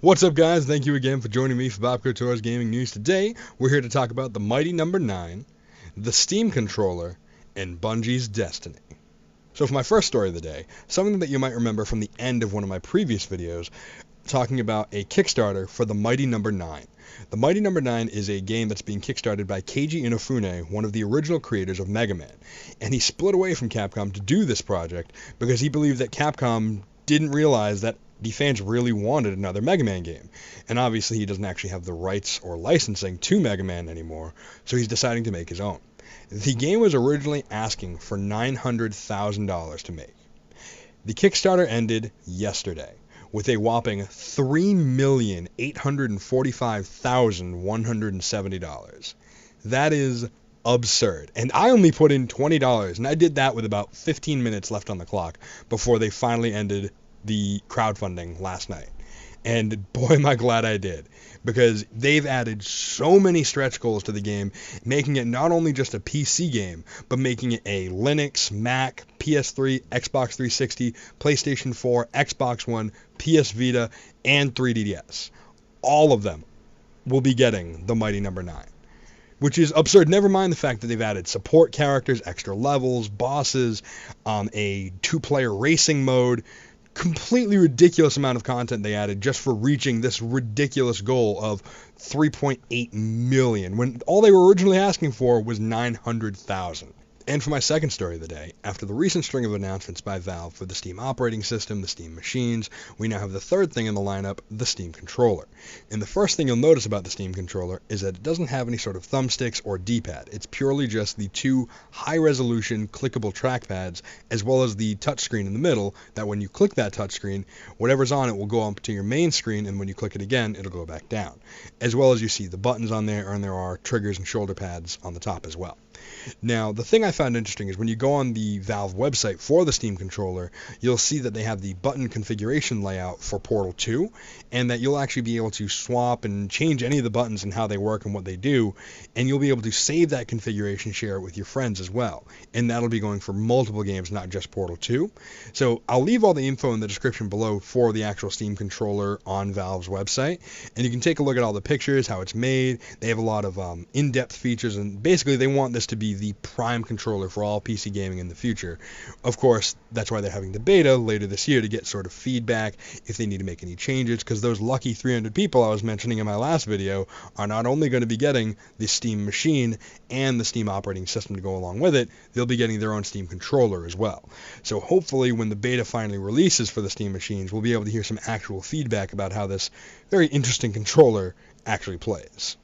What's up, guys? Thank you again for joining me for bobK0T0R's Gaming News. Today, we're here to talk about the mighty number 9, the Steam controller, and Bungie's Destiny. So for my first story of the day, something that you might remember from the end of one of my previous videos, talking about a Kickstarter for the mighty number 9. The mighty number 9 is a game that's being kickstarted by Keiji Inafune, one of the original creators of Mega Man. And he split away from Capcom to do this project because he believed that Capcom didn't realize that the fans really wanted another Mega Man game. And obviously he doesn't actually have the rights or licensing to Mega Man anymore, so he's deciding to make his own. The game was originally asking for $900,000 to make. The Kickstarter ended yesterday with a whopping $3,845,170. That is absurd. And I only put in $20, and I did that with about 15 minutes left on the clock before they finally ended the crowdfunding last night. And boy, am I glad I did, because they've added so many stretch goals to the game, making it not only just a PC game, but making it a Linux, Mac, PS3, Xbox 360, PlayStation 4, Xbox One, PS Vita, and 3DS. All of them will be getting the mighty number 9. Which is absurd. Never mind the fact that they've added support characters, extra levels, bosses, a 2-player racing mode. Completely ridiculous amount of content they added just for reaching this ridiculous goal of 3.8 million, when all they were originally asking for was 900,000. And for my second story of the day, after the recent string of announcements by Valve for the Steam operating system, the Steam machines, we now have the third thing in the lineup, the Steam controller. And the first thing you'll notice about the Steam controller is that it doesn't have any sort of thumbsticks or D-pad. It's purely just the two high-resolution clickable trackpads, as well as the touchscreen in the middle, that when you click that touchscreen, whatever's on it will go up to your main screen, and when you click it again, it'll go back down. As well as you see the buttons on there, and there are triggers and shoulder pads on the top as well. Now, the thing I found interesting is when you go on the Valve website for the Steam controller, you'll see that they have the button configuration layout for Portal 2, and that you'll actually be able to swap and change any of the buttons and how they work and what they do, and you'll be able to save that configuration, share it with your friends as well. And that'll be going for multiple games, not just Portal 2. So I'll leave all the info in the description below for the actual Steam controller on Valve's website, and you can take a look at all the pictures, how it's made. They have a lot of in-depth features, and basically they want this to be the prime controller for all PC gaming in the future. Of course, that's why they're having the beta later this year, to get sort of feedback if they need to make any changes, because those lucky 300 people I was mentioning in my last video are not only going to be getting the Steam machine and the Steam operating system to go along with it, they'll be getting their own Steam controller as well. So hopefully when the beta finally releases for the Steam machines, we'll be able to hear some actual feedback about how this very interesting controller actually plays.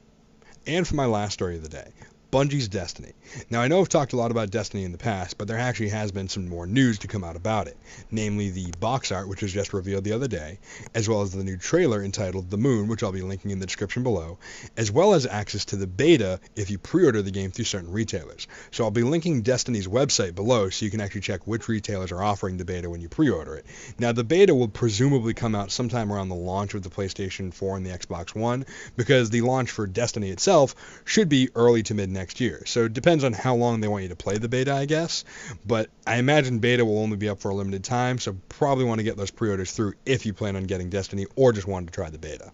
And for my last story of the day, Bungie's Destiny. Now, I know I've talked a lot about Destiny in the past, but there actually has been some more news to come out about it, namely the box art, which was just revealed the other day, as well as the new trailer entitled The Moon, which I'll be linking in the description below, as well as access to the beta if you pre-order the game through certain retailers. So I'll be linking Destiny's website below so you can actually check which retailers are offering the beta when you pre-order it. Now, the beta will presumably come out sometime around the launch of the PlayStation 4 and the Xbox One, because the launch for Destiny itself should be early to mid next year. So it depends on how long they want you to play the beta, I guess. But I imagine beta will only be up for a limited time, so probably want to get those pre-orders through if you plan on getting Destiny or just wanted to try the beta.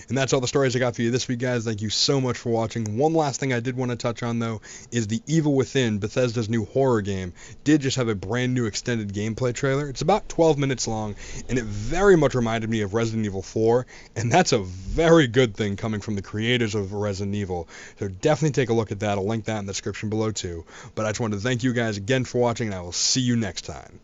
And that's all the stories I got for you this week, guys. Thank you so much for watching. One last thing I did want to touch on, though, is The Evil Within, Bethesda's new horror game, did just have a brand new extended gameplay trailer. It's about 12 minutes long, and it very much reminded me of Resident Evil 4, and that's a very good thing coming from the creators of Resident Evil. So definitely take a look at that. I'll link that in the description below, too. But I just wanted to thank you guys again for watching, and I will see you next time.